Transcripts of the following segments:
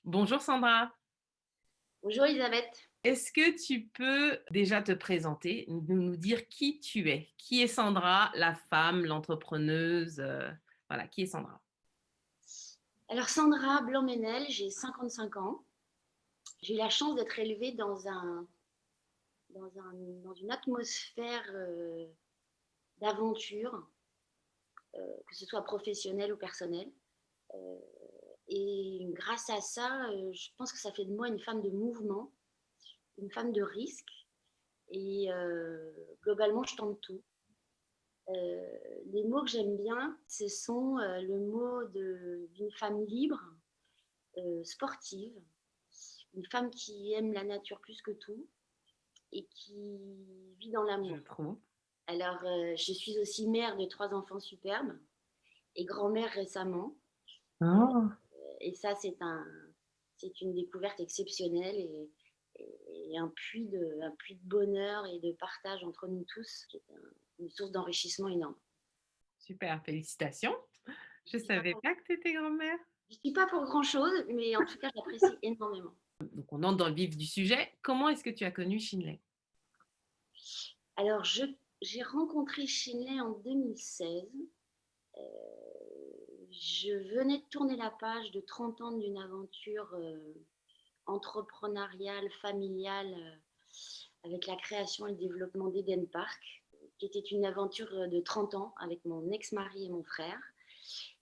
Bonjour Sandra, Bonjour Elisabeth. est-ce que tu peux déjà te présenter, nous dire qui tu es? Qui est Sandra, la femme, l'entrepreneuse, voilà, qui est Sandra? Alors Sandra Blanc-Ménel, j'ai 55 ans. J'ai eu la chance d'être élevée dans une atmosphère d'aventure, que ce soit professionnelle ou personnelle. Euh, et grâce à ça, je pense que ça fait de moi une femme de mouvement, une femme de risque. Et globalement, je tente tout. Les mots que j'aime bien, ce sont le mot d'une femme libre, sportive, une femme qui aime la nature plus que tout et qui vit dans Je l'amour. trouve. Alors, je suis aussi mère de 3 enfants superbes et grand-mère récemment. Oh, Et ça, c'est une découverte exceptionnelle et un puits de bonheur et de partage entre nous tous, qui est une source d'enrichissement énorme. super, félicitations. Je Je ne suis, pas savais pour- pas que tu étais grand-mère. je suis pas pour grand-chose, mais en tout cas, j'apprécie énormément. Donc on entre dans le vif du sujet. Comment est-ce que tu as connu Shinley? Alors, j'ai rencontré Shinley en 2016. Euh, je venais de tourner la page de 30 ans d'une aventure entrepreneuriale, familiale, avec la création et le développement d'Eden Park, qui était une aventure de 30 ans avec mon ex-mari et mon frère.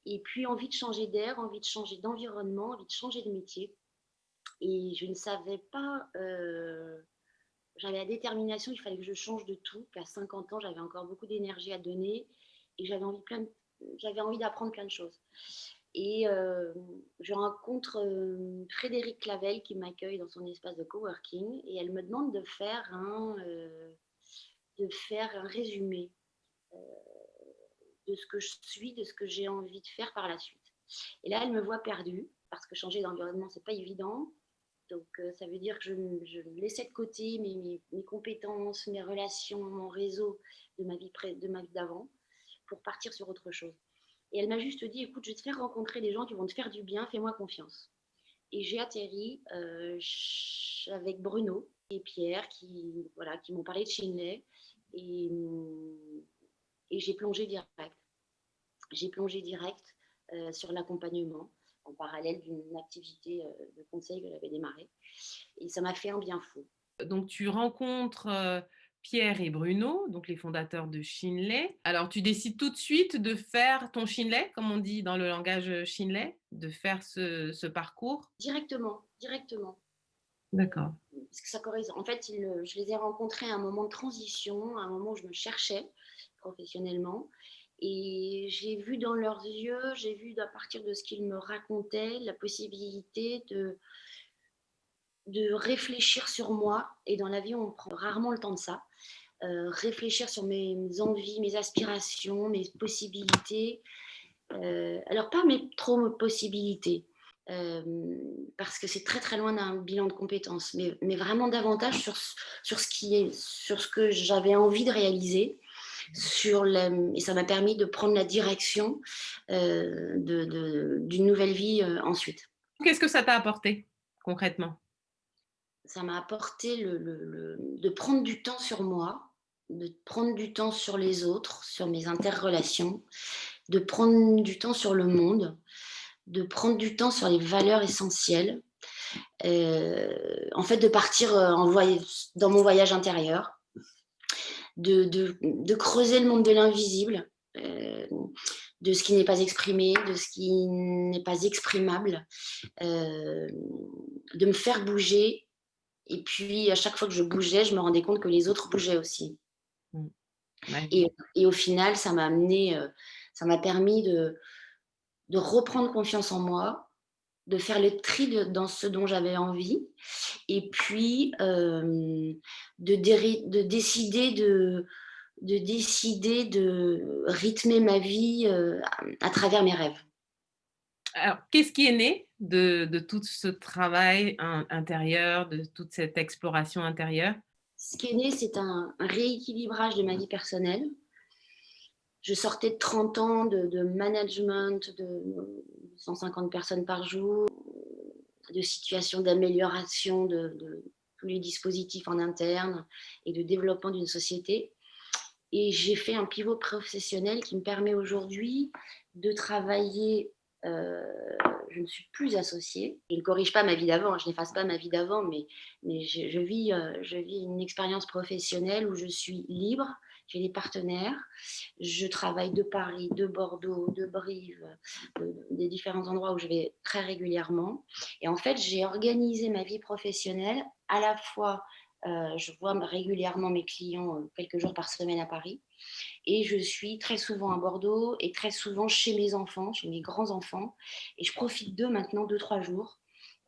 Et puis envie de changer d'air, envie de changer d'environnement, envie de changer de métier. Et je ne savais pas, j'avais la détermination, il fallait que je change de tout, qu'à 50 ans, j'avais encore beaucoup d'énergie à donner et j'avais envie d'apprendre plein de choses. Et je rencontre Frédéric Clavel qui m'accueille dans son espace de coworking et elle me demande de faire un résumé euh, de ce que je suis, de ce que j'ai envie de faire par la suite. Et là, elle me voit perdue parce que changer d'environnement, c'est pas évident. Donc, ça veut dire que je laissais de côté mes compétences, mes relations, mon réseau de ma vie d'avant pour partir sur autre chose. Et elle m'a juste dit, écoute, je vais te faire rencontrer des gens qui vont te faire du bien, fais-moi confiance. Et j'ai atterri avec Bruno et Pierre voilà, qui m'ont parlé de Shinley. Et, et j'ai plongé direct. J'ai plongé direct sur l'accompagnement en parallèle d'une activité de conseil que j'avais démarrée. Et ça m'a fait un bien fou. Donc tu rencontres Pierre et Bruno, donc les fondateurs de Shinley. Alors tu décides tout de suite de faire ton Shinley, comme on dit dans le langage Shinley, de faire ce parcours. Directement, directement. D'accord. Parce que ça correspond. En fait, je les ai rencontrés à un moment de transition, à un moment où je me cherchais professionnellement. Et j'ai vu dans leurs yeux, j'ai vu à partir de ce qu'ils me racontaient, la possibilité de réfléchir sur moi. Et dans la vie, on prend rarement le temps de ça. Réfléchir sur mes envies, mes aspirations, mes possibilités. Alors, pas trop mes possibilités, euh, parce que c'est très très loin d'un bilan de compétences, mais vraiment davantage sur ce que j'avais envie de réaliser. Et ça m'a permis de prendre la direction d'une nouvelle vie ensuite. Qu'est-ce que ça t'a apporté concrètement? Ça m'a apporté de prendre du temps sur moi, de prendre du temps sur les autres, sur mes interrelations, de prendre du temps sur le monde, de prendre du temps sur les valeurs essentielles, en fait de partir dans mon voyage intérieur, de creuser le monde de l'invisible, de ce qui n'est pas exprimé, de ce qui n'est pas exprimable, euh, de me faire bouger. Et puis, à chaque fois que je bougeais, je me rendais compte que les autres bougeaient aussi. Mmh. Magique. Et au final, ça m'a permis de reprendre confiance en moi, de faire le tri dans ce dont j'avais envie, et puis de décider de rythmer ma vie à travers mes rêves. Alors, qu'est-ce qui est né de tout ce travail intérieur, de toute cette exploration intérieure? Ce qui est né, c'est un rééquilibrage de ma vie personnelle. Je sortais de 30 ans de management de 150 personnes par jour, de situations d'amélioration de tous les dispositifs en interne et de développement d'une société. Et j'ai fait un pivot professionnel qui me permet aujourd'hui de travailler. euh, je ne suis plus associée. Il ne corrige pas ma vie d'avant, je n'efface pas ma vie d'avant, mais je vis une expérience professionnelle où je suis libre, j'ai des partenaires, je travaille de Paris, de Bordeaux, de Brive, des différents endroits où je vais très régulièrement. Et en fait, j'ai organisé ma vie professionnelle à la fois, je vois régulièrement mes clients quelques jours par semaine à Paris, et je suis très souvent à Bordeaux et très souvent chez mes enfants, chez mes grands-enfants. Et je profite d'eux maintenant 2, 3 jours.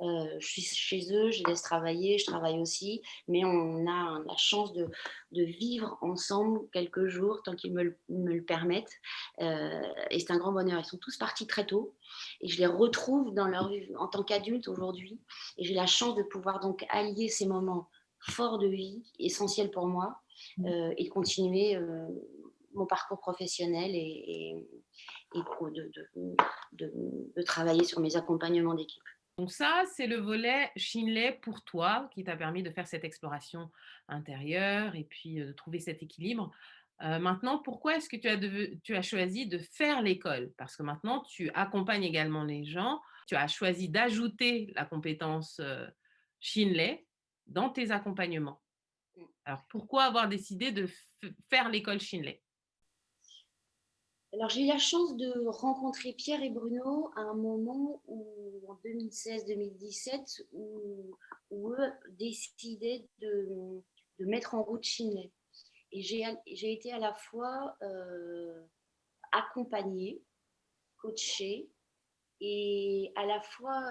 Je suis chez eux, je les laisse travailler, je travaille aussi, mais on a la chance de vivre ensemble quelques jours tant qu'ils me le permettent. Et c'est un grand bonheur. Ils sont tous partis très tôt et je les retrouve dans leur vie en tant qu'adultes aujourd'hui. Et j'ai la chance de pouvoir donc allier ces moments forts de vie, essentiels pour moi, et de continuer mon parcours professionnel et de travailler sur mes accompagnements d'équipe. Donc ça, c'est le volet Shinley pour toi qui t'a permis de faire cette exploration intérieure et puis, de trouver cet équilibre. Maintenant, pourquoi est-ce que tu as choisi de faire l'école? Parce que maintenant tu accompagnes également les gens. Tu as choisi d'ajouter la compétence, Shinley dans tes accompagnements. Alors pourquoi avoir décidé de faire l'école Shinley? Alors, j'ai eu la chance de rencontrer Pierre et Bruno à un moment où, en 2016-2017, où eux décidaient de mettre en route Shinley. Et j'ai été à la fois accompagnée, coachée et à la fois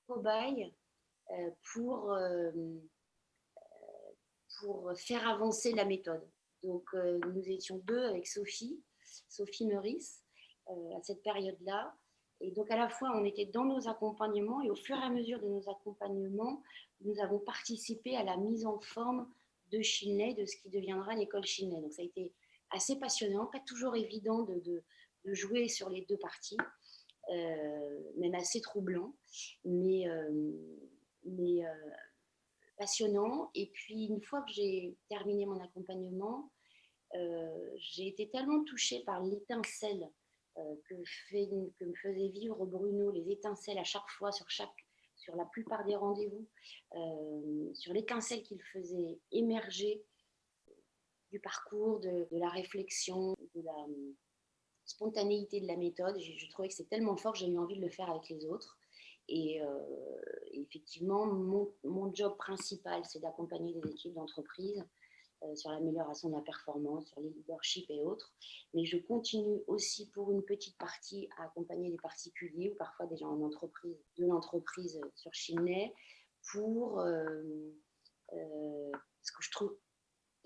cobaye euh, pour, euh, pour faire avancer la méthode. Donc, nous étions deux avec Sophie Meurice, à cette période-là. Et donc, à la fois, on était dans nos accompagnements et au fur et à mesure de nos accompagnements, nous avons participé à la mise en forme de Shinley, de ce qui deviendra l'école Shinley. Donc, ça a été assez passionnant, pas toujours évident de jouer sur les deux parties, même assez troublant, mais, mais passionnant. Et puis, une fois que j'ai terminé mon accompagnement, j'ai été tellement touchée par l'étincelle que me faisait vivre Bruno, les étincelles à chaque fois, sur la plupart des rendez-vous, sur l'étincelle qu'il faisait émerger du parcours, de la réflexion, de la spontanéité de la méthode. Je trouvais que c'est tellement fort que j'ai eu envie de le faire avec les autres. Et effectivement, mon job principal, c'est d'accompagner des équipes d'entreprise sur l'amélioration de la performance, sur les leadership et autres. Mais je continue aussi pour une petite partie à accompagner des particuliers ou parfois des gens en entreprise, de l'entreprise sur Shinley pour ce que je trouve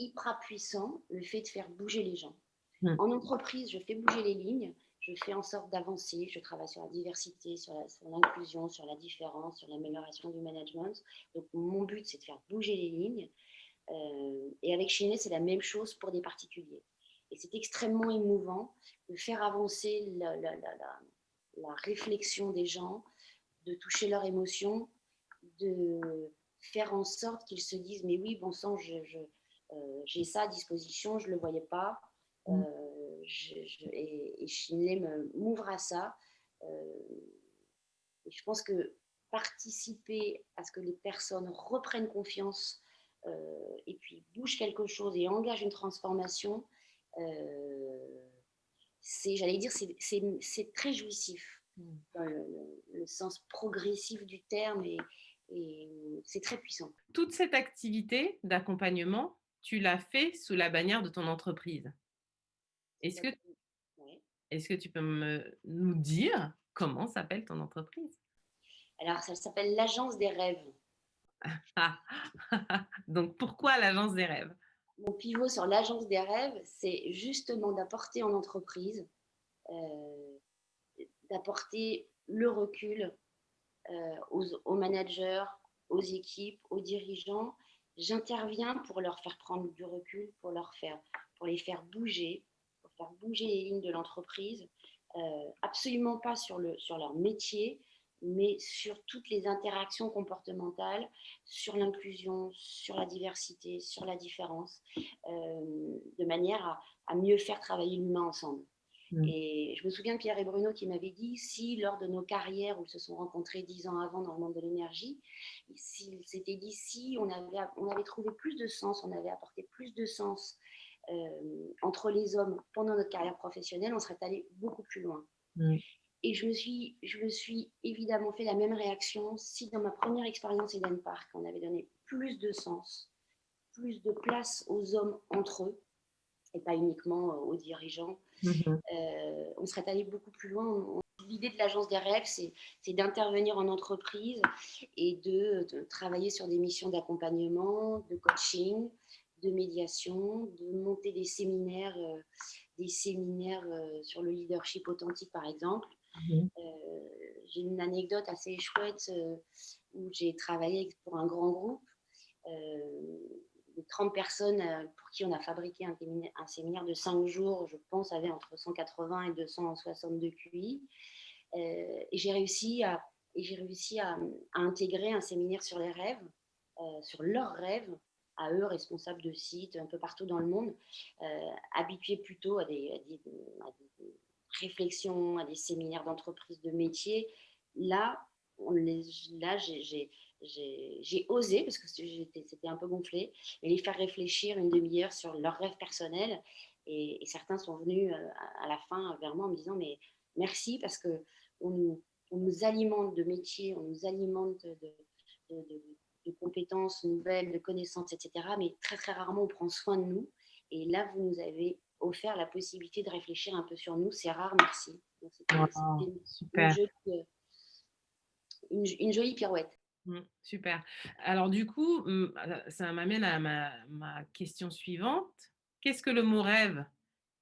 hyper puissant, le fait de faire bouger les gens. Mmh. En entreprise, je fais bouger les lignes, je fais en sorte d'avancer, je travaille sur la diversité, sur l'inclusion, sur la différence, sur l'amélioration du management. Donc mon but, c'est de faire bouger les lignes. Et avec Shinley, c'est la même chose pour des particuliers. Et c'est extrêmement émouvant de faire avancer la réflexion des gens, de toucher leurs émotions, de faire en sorte qu'ils se disent mais oui, bon sang, j'ai ça à disposition, je ne le voyais pas. Et Shinley m'ouvre à ça. Et je pense que participer à ce que les personnes reprennent confiance et puis bougent quelque chose et engagent une transformation, j'allais dire, c'est très jouissif dans le sens progressif du terme et c'est très puissant. Toute cette activité d'accompagnement, tu l'as fait sous la bannière de ton entreprise. Est-ce que Ouais. est-ce que tu peux nous dire comment s'appelle ton entreprise? Alors, ça s'appelle l'Agence des rêves. Ah! Donc pourquoi l'agence des rêves? Mon pivot sur l'Agence des rêves, c'est justement d'apporter en entreprise, euh, d'apporter le recul aux managers, aux équipes, aux dirigeants. J'interviens pour leur faire prendre du recul, pour les faire bouger, pour faire bouger les lignes de l'entreprise. Absolument pas sur leur métier, mais sur toutes les interactions comportementales, sur l'inclusion, sur la diversité, sur la différence, de manière à mieux faire travailler l'humain ensemble. Mmh. Et je me souviens de Pierre et Bruno qui m'avaient dit, si lors de nos carrières où ils se sont rencontrés 10 ans avant dans le monde de l'énergie, s'ils s'étaient dit, si on avait trouvé plus de sens, on avait apporté plus de sens entre les hommes pendant notre carrière professionnelle, on serait allé beaucoup plus loin. Mmh. Et je me suis évidemment fait la même réaction si dans ma première expérience Eden Park, on avait donné plus de sens, plus de place aux hommes entre eux, et pas uniquement aux dirigeants, Mmh. on serait allé beaucoup plus loin. L'idée de l'agence des rêves, c'est d'intervenir en entreprise et de travailler sur des missions d'accompagnement, de coaching, de médiation, de monter des séminaires sur le leadership authentique, par exemple. Mmh. J'ai une anecdote assez chouette où j'ai travaillé pour un grand groupe de 30 personnes pour qui on a fabriqué un séminaire de 5 jours, je pense, avait entre 180 et 262 QI. Et j'ai réussi à intégrer un séminaire sur les rêves, sur leurs rêves, à eux, responsables de sites un peu partout dans le monde, habitués plutôt à des réflexions, à des séminaires d'entreprise, de métiers. Là, là j'ai osé, parce que c'était un peu gonflé, mais les faire réfléchir une demi-heure sur leurs rêves personnels. Et certains sont venus à la fin vers moi en me disant, mais merci, parce que on nous, on nous alimente de métiers, on nous alimente de, de- de compétences nouvelles, de connaissances, etc. Mais très très rarement on prend soin de nous. Et là, vous nous avez offert la possibilité de réfléchir un peu sur nous. C'est rare, merci. Donc, c'était Waouh, une super. jolie, une jolie pirouette. Mmh, super. Alors du coup, ça m'amène à ma question suivante. Qu'est-ce que le mot rêve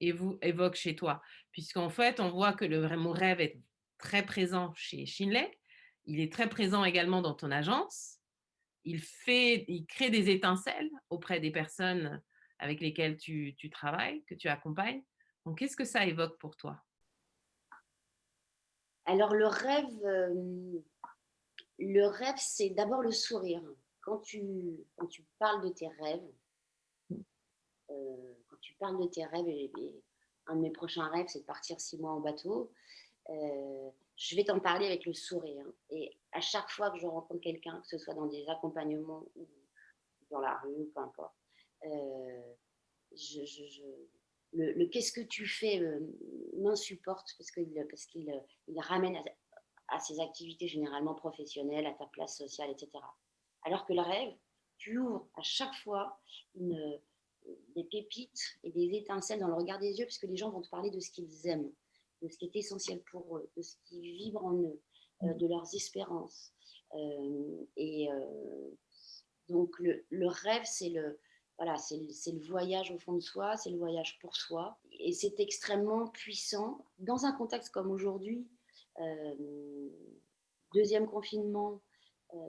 évoque chez toi? Puisqu'en fait, on voit que le vrai mot rêve est très présent chez Shinley. Il est très présent également dans ton agence. Il crée des étincelles auprès des personnes avec lesquelles tu travailles, que tu accompagnes. Donc qu'est-ce que ça évoque pour toi? Alors le rêve, c'est d'abord le sourire. Quand tu parles de tes rêves, quand tu parles de tes rêves, et un de mes prochains rêves, c'est de partir 6 mois en bateau. Je vais t'en parler avec le sourire. Et à chaque fois que je rencontre quelqu'un, que ce soit dans des accompagnements ou dans la rue, peu importe, euh, je, je, je- le qu'est-ce que tu fais m'insupporte parce qu'il ramène à ses activités généralement professionnelles, à ta place sociale, etc. Alors que le rêve, tu ouvres à chaque fois une, des pépites et des étincelles dans le regard des yeux, parce que les gens vont te parler de ce qu'ils aiment, de ce qui est essentiel pour eux, de ce qui vibre en eux, Mmh. de leurs espérances. Et donc le rêve, voilà, c'est le voyage au fond de soi, c'est le voyage pour soi. Et c'est extrêmement puissant dans un contexte comme aujourd'hui, euh, deuxième confinement,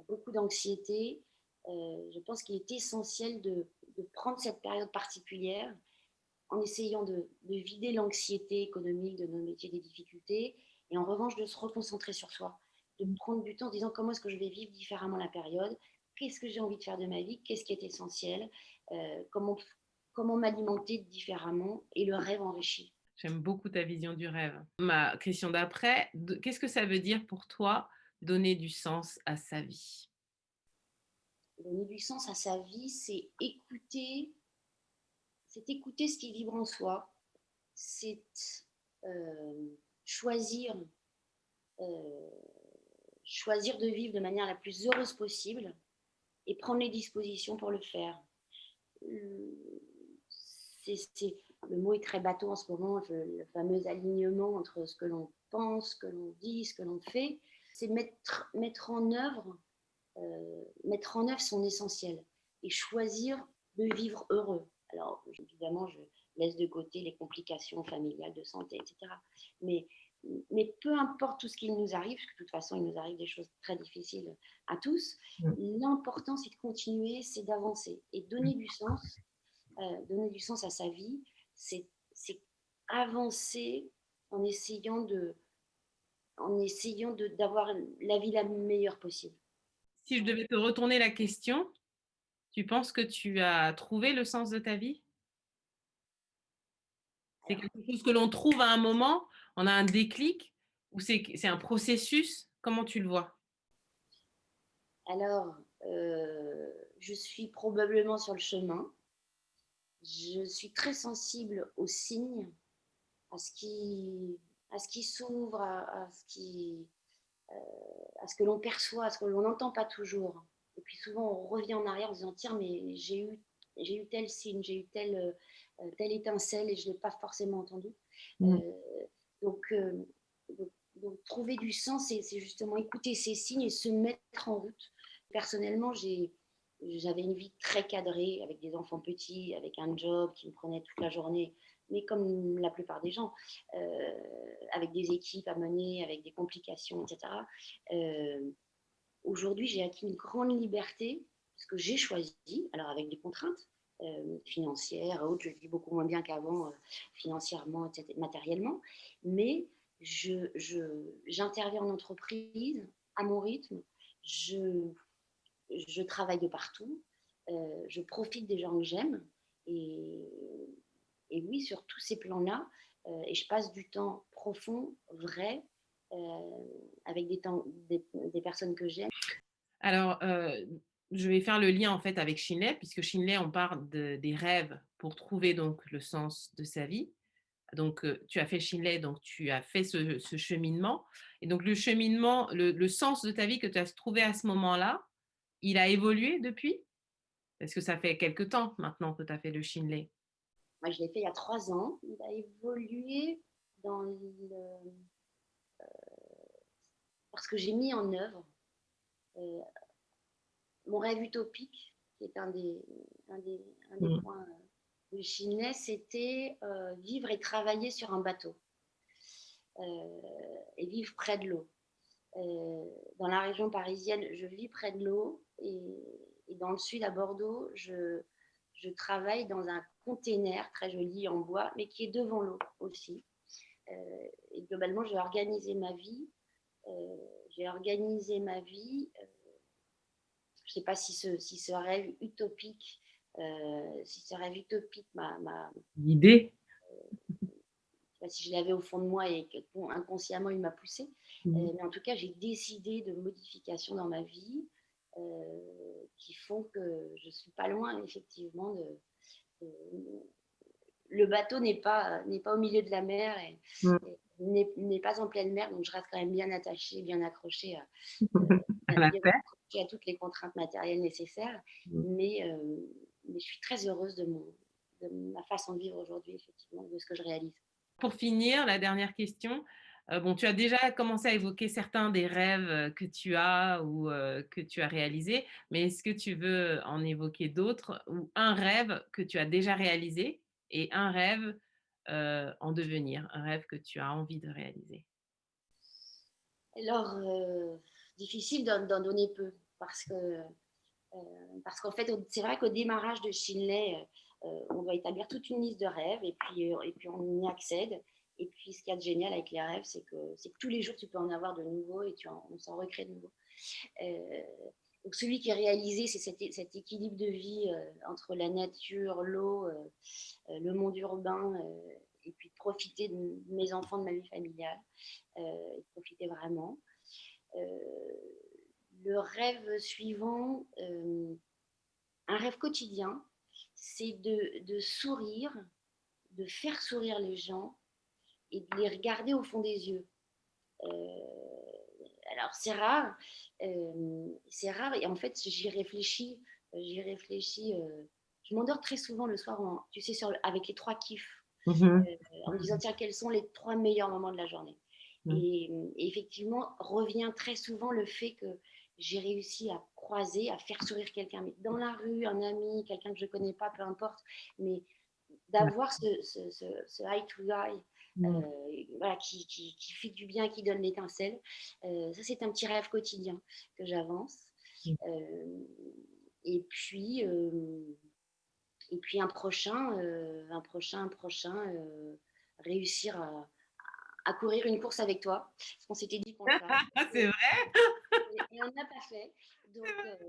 beaucoup d'anxiété. Je pense qu'il est essentiel de prendre cette période particulière en essayant de vider l'anxiété économique de nos métiers, des difficultés, et en revanche de se reconcentrer sur soi, de prendre du temps en disant comment est-ce que je vais vivre différemment la période, qu'est-ce que j'ai envie de faire de ma vie, qu'est-ce qui est essentiel, comment m'alimenter différemment, et le rêve enrichi. J'aime beaucoup ta vision du rêve. Ma question d'après, qu'est-ce que ça veut dire pour toi donner du sens à sa vie? Donner du sens à sa vie, c'est écouter ce qui vibre en soi, c'est choisir, euh, choisir de vivre de manière la plus heureuse possible et prendre les dispositions pour le faire. Le mot est très bateau en ce moment, le fameux alignement entre ce que l'on pense, ce que l'on dit, ce que l'on fait. C'est mettre en œuvre son essentiel et choisir de vivre heureux. Alors, évidemment, je laisse de côté les complications familiales, de santé, etc. Mais, mais peu importe tout ce qui nous arrive, parce que de toute façon, il nous arrive des choses très difficiles à tous, Mmh. l'important, c'est de continuer, c'est d'avancer. Et donner du sens à sa vie, c'est avancer en essayant en essayant d'avoir la vie la meilleure possible. Si je devais te retourner la question, tu penses que tu as trouvé le sens de ta vie? C'est Alors, quelque chose que l'on trouve à un moment, on a un déclic ou c'est un processus? Comment tu le vois? alors je suis probablement sur le chemin. Je suis très sensible aux signes, à ce qui s'ouvre, à ce que l'on perçoit, à ce que l'on n'entend pas toujours. Et puis souvent, on revient en arrière en se disant, tiens, mais j'ai eu tel signe, j'ai eu telle étincelle et je ne l'ai pas forcément entendu. Mmh. Euh, donc, euh, donc, trouver du sens, c'est justement écouter ces signes et se mettre en route. Personnellement, j'avais une vie très cadrée, avec des enfants petits, avec un job qui me prenait toute la journée, mais comme la plupart des gens, avec des équipes à mener, avec des complications, etc. Euh, Aujourd'hui, j'ai acquis une grande liberté, parce que j'ai choisi, alors avec des contraintes financières, autres, je vis beaucoup moins bien qu'avant, financièrement, etc., matériellement, mais j'interviens en entreprise à mon rythme, je, je travaille de partout, je profite des gens que j'aime, et, et oui, sur tous ces plans-là, et je passe du temps profond, vrai, avec des personnes que j'aime. Alors, je vais faire le lien en fait avec Shinley, puisque Shinley, on parle des rêves pour trouver donc le sens de sa vie. Donc, tu as fait Shinley, donc tu as fait ce cheminement. Et donc, le cheminement, le sens de ta vie que tu as trouvé à ce moment-là, il a évolué depuis? Parce que ça fait quelque temps maintenant que tu as fait le Shinley. Moi, je l'ai fait il y a 3 ans. Il a évolué dans le... parce que j'ai mis en œuvre euh, mon rêve utopique, qui est un des, un des Mmh. points de Shinley, c'était vivre et travailler sur un bateau et vivre près de l'eau. Dans la région parisienne, je vis près de l'eau et dans le sud, à Bordeaux, je travaille dans un container très joli en bois, mais qui est devant l'eau aussi. Et globalement, j'ai organisé ma vie. Je ne sais pas si ce rêve utopique, L'idée? si je l'avais au fond de moi et que bon, inconsciemment il m'a poussé. Mmh. Mais en tout cas, j'ai décidé de modifications dans ma vie qui font que je suis pas loin effectivement de le bateau n'est pas au milieu de la mer Mmh. et n'est pas en pleine mer, donc je reste quand même bien attachée, bien accrochée À la bien paix. accrochée à toutes les contraintes matérielles nécessaires. Mmh. Mais, mais je suis très heureuse de ma façon de vivre aujourd'hui, effectivement, de ce que je réalise. Pour finir, la dernière question, bon, tu as déjà commencé à évoquer certains des rêves, que tu as ou que tu as réalisés, mais est-ce que tu veux en évoquer d'autres ou un rêve que tu as déjà réalisé et un rêve, en devenir, un rêve que tu as envie de réaliser? Alors, difficile d'en donner peu parce qu'en fait, c'est vrai qu'au démarrage de Shinley, on doit établir toute une liste de rêves et puis on y accède. Et puis, ce qu'il y a de génial avec les rêves, c'est que tous les jours, tu peux en avoir de nouveaux et on s'en recrée de nouveaux. Euh, donc, celui qui est réalisé, c'est cet équilibre de vie entre la nature, l'eau, le monde urbain, et puis profiter de mes enfants, de ma vie familiale, et profiter vraiment. Euh, le rêve suivant, un rêve quotidien, c'est de sourire, de faire sourire les gens et de les regarder au fond des yeux. Alors c'est rare et en fait j'y réfléchis. Je m'endors très souvent le soir, tu sais, avec les 3 kiffs, Mmh. en me disant tiens quels sont les 3 meilleurs moments de la journée. Mmh. Et effectivement revient très souvent le fait que j'ai réussi à croiser, à faire sourire quelqu'un, mais dans la rue, un ami, quelqu'un que je ne connais pas, peu importe, mais d'avoir ce eye to eye Mmh. voilà, qui fait du bien, qui donne l'étincelle. Ça, c'est un petit rêve quotidien que j'avance. Mmh. Euh, et puis, euh, et puis un prochain réussir à courir une course avec toi, parce qu'on s'était dit qu'on le ferait. C'est vrai, Et on n'a pas fait. Donc,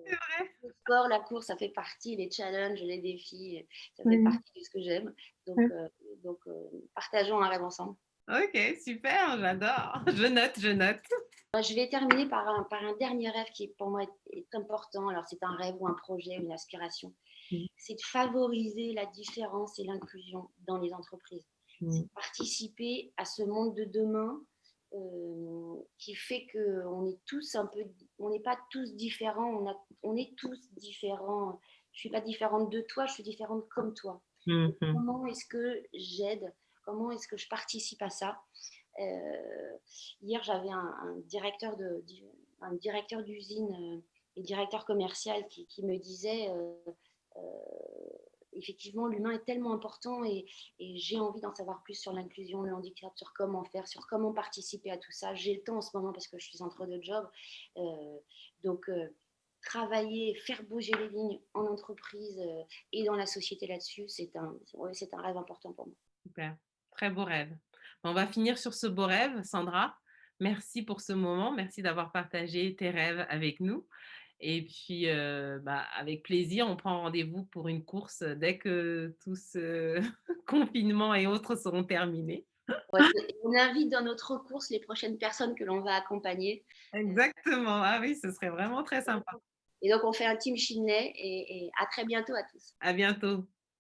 c'est vrai. le sport, la course, ça fait partie, les challenges, les défis, ça fait Oui. partie de ce que j'aime. Donc, partageons un rêve ensemble. OK, super, j'adore. Je note, je note. Je vais terminer par un dernier rêve qui, pour moi, est important. Alors, c'est un rêve ou un projet, une aspiration. Mmh, C'est de favoriser la différence et l'inclusion dans les entreprises. C'est mmh, de participer à ce monde de demain qui fait qu'on est tous un peu, on n'est pas tous différents, on est tous différents. Je ne suis pas différente de toi, je suis différente comme toi. mmh Et mh. comment est-ce que j'aide, comment est-ce que je participe à ça? Hier, j'avais un directeur d'usine et directeur commercial qui me disait euh, effectivement, l'humain est tellement important et j'ai envie d'en savoir plus sur l'inclusion, le handicap, sur comment faire, sur comment participer à tout ça. J'ai le temps en ce moment parce que je suis entre deux jobs. Euh, donc, travailler, faire bouger les lignes en entreprise et dans la société là-dessus, ouais, c'est un rêve important pour moi. Super, très beau rêve. On va finir sur ce beau rêve, Sandra. Merci pour ce moment, merci d'avoir partagé tes rêves avec nous et puis, bah, avec plaisir, on prend rendez-vous pour une course, dès que tout ce confinement et autres seront terminés. Ouais, et on invite dans notre course les prochaines personnes que l'on va accompagner. Exactement, ah oui, ce serait vraiment très sympa. Et donc, on fait un team Chinley et à très bientôt à tous. À bientôt.